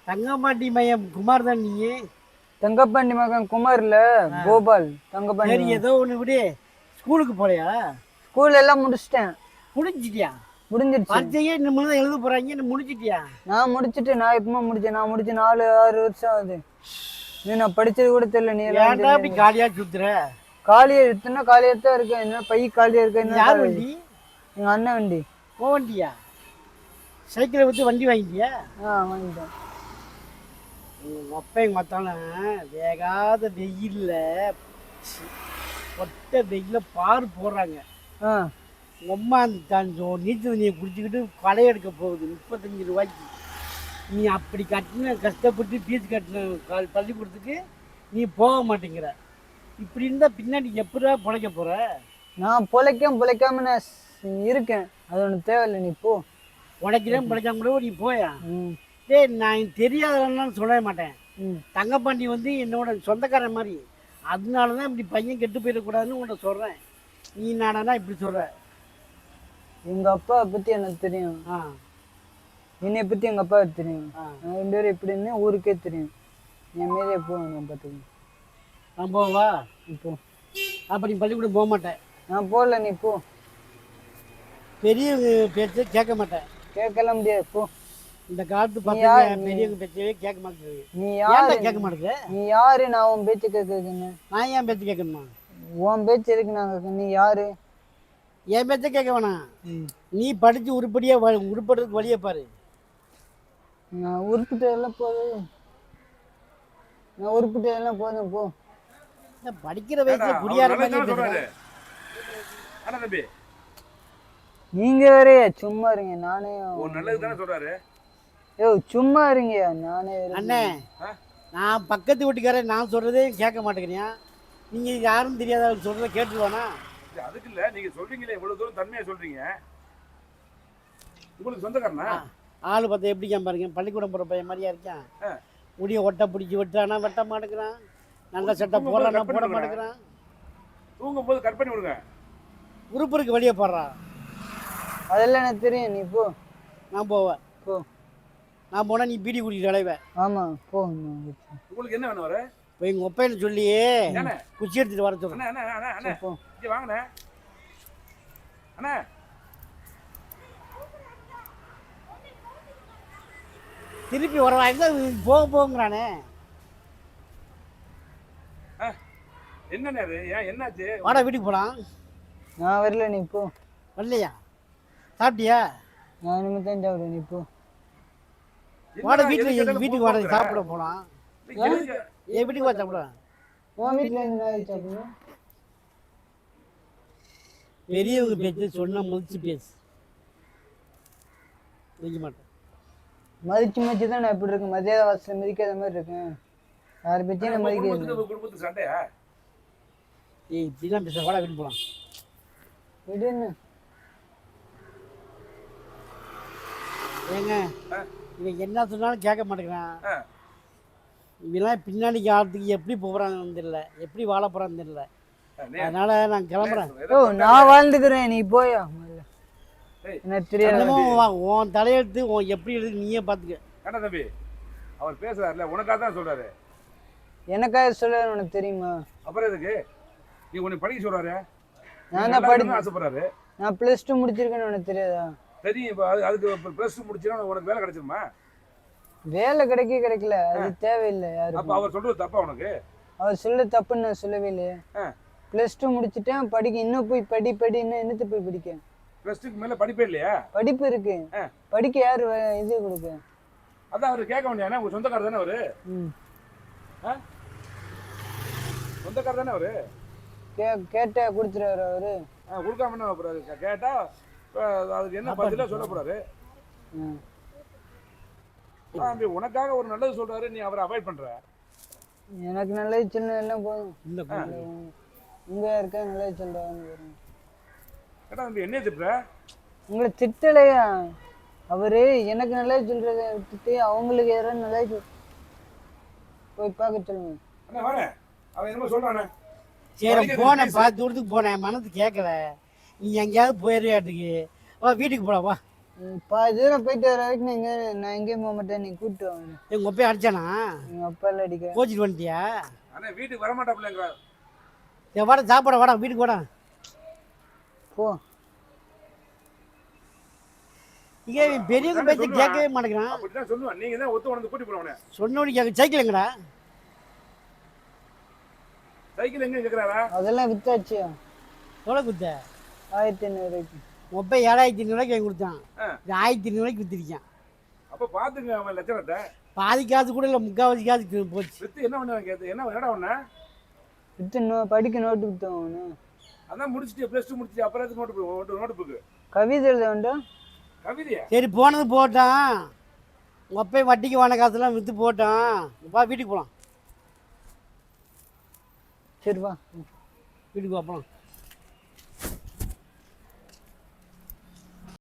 தங்கம்பாண்டி மையம் குமார் தான் நீ. தங்கப்பாண்டி மகன் குமார் இல்ல, கோபால். தங்கப்பாண்டி சரி ஏதோ ஒன்று விடு. ஸ்கூலுக்கு போலையா? ஸ்கூல் எல்லாம் முடிச்சிட்டேன். முடிஞ்சிட்டியா? முடிஞ்சிருச்சு. பரீட்சையே இன்னும் தான் எழுத போறாங்க, இன்னும் முடிச்சிட்டியா? நான் முடிச்சுட்டு நான் எப்பமா முடிச்சேன்? நான் முடிச்சு 4-6 வருஷம் ஆகுது. நீ நான் படிச்சது கூட தெரியல. நீ ஏன்டா அப்படி காலியா சுத்துற? காலியா எத்தனை காலியா தான் இருக்கேன். என்ன பை காலியா இருக்க? என்ன யார் வண்டி? எங்க அண்ணன் வண்டி. ஓ வண்டியா? சைக்கிளை வச்சு வண்டி வாங்கிட்டியா? வாங்கிட்டேன். அப்பையும் பார்த்தாலும் வேகாத வெயில்ல ஒட்ட வெயில பாரு போடுறாங்க. அம்மா நீச்சல் தண்ணியை குடிச்சுக்கிட்டு களை எடுக்க போகுது 35 ரூபாய்க்கு. நீ அப்படி கட்டின கஷ்டப்பட்டு ஃபீஸ் கட்டின பள்ளிக்கூடத்துக்கு நீ போக மாட்டேங்கிற. இப்படி இருந்தால் பின்னாடி எப்படா பிழைக்க போற? நான் பிழைக்காம நான் இருக்கேன். அது ஒன்று தேவையில்லை. நீ போ. உழைக்கிறேன் பிழைக்காம கூட நீ போயா? டேய் நான் தெரியாதவன்னு சொல்ல மாட்டேன். தங்கப்பாண்டி வந்து என்னோட சொந்தக்காரன் மாதிரி. அதனால தான் இப்படி பையன் கெட்டு போயிடக்கூடாதுன்னு உன்ட்ட சொல்கிறேன். நீ நானா இப்படி சொல்கிற? எங்கள் அப்பா பற்றி எனக்கு தெரியும். என்னை பற்றி எங்கள் அப்பா தெரியும். நான் 2 பேரும் எப்படின்னு ஊருக்கே தெரியும். என் மீதே போ. நான் பார்த்துக்கணும். நான் போவா? இப்போ அப்போ நீ பள்ளிக்கூடம் போக மாட்டேன். நான் போகல. நீ போ. பெரிய பேச்சு கேட்க மாட்டேன். கேட்கலாம் முடியாது. போ. இந்த காலத்து பசங்க பெரியவங்க பேச்சவே கேட்க மாட்டேங்குது. நீ யாரு? கேட்க மாட்டேங்குது. நீ யாரு? நான் உன் பேச்சு கேட்குறேன்னு. நான் ஏன் பேச்சு கேட்கணுமா? உன் பேச்சு எதுக்கு நாங்க? நீ யாரு? என் பேச்ச கேட்க வேணாம். நீ படிச்சு உருப்படியாக உருப்படுறதுக்கு வழியை பாரு. நான் உருப்பிட்டதெல்லாம் போதும். நான் உருப்பிட்டதெல்லாம் போதும். போ. படிக்கிற வயசுல புரியாத நீங்க வேற சும்மா இருங்க. நானே நல்லது தானே சொல்றாரு. சும்மா இருங்க. நானே அண்ணே, நான் பக்கத்து வீட்டுக்காரன் நான் சொல்றதே கேட்க மாட்டேங்கிறேன். நீங்க யாரும் தெரியாத சொல்றத கேட்டுருவானா? அதுக்கு இல்ல, நீங்க சொல்றீங்களே இவ்வளவு தூரம் தன்மையா சொல்றீங்க. உங்களுக்கு சொந்தக்காரனா? ஆளு பார்த்தா எப்படி பாருங்க. பள்ளிக்கூடம் போற பையன் மாதிரியா இருக்கான். முடிய ஒட்ட பிடிச்சி வெட்டானா வெட்ட மாட்டேங்கிறான். நல்ல சட்டை போடலாம்னா போட மாட்டேங்கிறான். தூங்கும் போது கட் பண்ணி விடுங்க. உறுப்புருக்கு வெளியே போடுறான். அதெல்லாம் எனக்கு தெரியும். நீ போ. நான் போவேன். போ. நான் போனால் நீ பீடி குடிக்கிற அலைவ. ஆமாம் போ. உங்களுக்கு என்ன வேணும்? வர இப்போ எங்கள் ஒப்பையில சொல்லி குச்சி எடுத்துட்டு வர சொல்கிறேன். போ. இங்கே வாங்கண்ணே. அண்ணா திருப்பி வரவாங்க போங்கிறானே. என்னண்ணே அது? ஏன் என்னாச்சு? வாடா வீட்டுக்கு போகலாம். நான் வரல. நீ போ. வரலையா? சாப்பிட்டியா? நான் இனிமே தான் சாப்பிடுவேன். நீ போ. வாடா வீட்டுக்கு. எங்கள் வீட்டுக்கு வாடகை சாப்பிட போகலாம். என் வீட்டுக்கு வா சாப்பிட. உன் வீட்டில் என்ன சாப்பிடுவேன்? பெரியவங்க பேச்சு சொன்னா மதிச்சு பேசு. மதிக்க மாட்டேன். மதிச்சு தான் நான் எப்படி இருக்கேன்? மதியாத வாசல மதிக்காத மாதிரி இருக்கேன். யார் பேச்சையும் நான் மதிக்க. குடும்பத்து சண்டையா? ஏய் இப்படிலாம் பேச. வாடா வீட்டுக்கு போகலாம். விடுன்னு ஏங்க, இவன் என்ன சொன்னாலும் கேட்க மாட்டேங்கிறான். இவெல்லாம் பின்னாடி காலத்துக்கு எப்படி போகிறான்னு தெரியல, எப்படி வாழ போகிறான்னு தெரியல. அதனால நான் கிளம்புறேன். நான் வாழ்ந்துக்கிறேன். நீ போயா. எனக்கு தெரியாது. உன் தலையெழுத்து உன் எப்படி எழுது நீயே பார்த்துக்க. என்ன தம்பி அவர் பேசுறாருல, உனக்காக தான் சொல்றாரு. எனக்காக சொல்ல உனக்கு தெரியுமா? அப்புறம் எதுக்கு நீ உன்னை படிக்க சொல்றாரு? நான் தான் படிக்க ஆசைப்படுறாரு. நான் +2 முடிச்சிருக்கேன்னு உனக்கு தெரியாதா? தெரியும். இப்போ அதுக்கு +2 முடிச்சுன்னா உனக்கு வேலை கிடைச்சிருமா? வேலை கிடைக்கல. அது தேவையில்லை. யாரு? அப்ப அவர் சொல்றது தப்பா உனக்கு? அவர் சொல்ல தப்புன்னு நான் சொல்லவே இல்லையே. +2 முடிச்சுட்டேன். படிக்க இன்னும் போய் படி இன்னும் என்னத்து போய் படிக்க? +2க்கு மேல படிப்பே இல்லையா? படிப்பு இருக்கு. படிக்க யாரு இது கொடுக்க? அதான் அவரு கேட்க வேண்டியானே. உங்க சொந்தக்காரர் தானே அவரு? சொந்தக்காரர் தானே அவரு? கேட்டா கொடுத்துருவாரு அவரு. கொடுக்காம என்ன போறாரு? கேட்டா அதுக்கு என்ன பதிலா சொல்ல போறாரு? உனக்காக ஒரு நல்லது சொல்றாரு, நீ அவரை அவாய்ட் பண்ற. எனக்கு நல்லது சின்ன எல்லாம் போதும். உங்க யாருக்கா நல்லது சொல்றாங்க? கேட்டா தம்பி என்ன திட்டுற? உங்களை திட்டலையா? அவரு எனக்கு நல்லது சொல்றத விட்டுட்டு அவங்களுக்கு யாரும் நல்லது போய் பார்க்க சொல்லுங்க. அவன் என்னமோ சொல்றானே. சரி போனேன், பார்த்து தூரத்துக்கு போனேன், மனது கேட்கல. நீ எங்கேயாவது போயிடுறியாட்டுக்கு. வா வீட்டுக்கு போலாம். வா பாதி தூரம் போயிட்டு வர வரைக்கும் நான் எங்கேயும் போக மாட்டேன், நீ கூப்பிட்டு வாங்க. எங்கள் ஒப்பையை அடிச்சானா? எங்கள் அப்பா எல்லாம் அடிக்க. கோச்சிட்டு வந்துட்டியா? அண்ணா வீட்டுக்கு வரமாட்டாப்புலங்க. சரி வாடா, சாப்பாட வாடா, வீட்டுக்கு வாடா. போ. இங்கே பெரியவங்க பேச்சு கேட்கவே மாட்டேங்கிறான். அப்படிதான் சொல்லுவான். நீங்க தான் ஒத்து வந்து கூட்டி போனவனே. சொன்னோன்னு கேட்க. சைக்கிள் எங்கடா? சைக்கிள் எங்க கேக்குறாரா? அதெல்லாம் வித்தாச்சு. எவ்வளோ கொடுத்த? 1500. மொபைல் 7500 எங்க கொடுத்தான். 1500 வித்துருக்கான். அப்ப பாத்துங்க அவன் லட்சணத்தை. பாதி காசு கூட இல்லை, முக்கால்வாசி காசு போச்சு. வித்து என்ன பண்ண கேட்டு என்ன என்னடா ஒண்ணு வித்து படிக்க நோட்டு வித்தவனு. அதான் முடிச்சுட்டு +2 முடிச்சுட்டு அப்புறம் எதுக்கு நோட்டு புக்கு கவிதை எழுத வேண்டாம். கவிதையா? சரி போனது போட்டான். மொப்பை வட்டிக்கு வான காசெல்லாம் விற்று போட்டான். வா வீட்டுக்கு போகலாம். சரி வா. வீட்டுக்கு வா போகலாம்.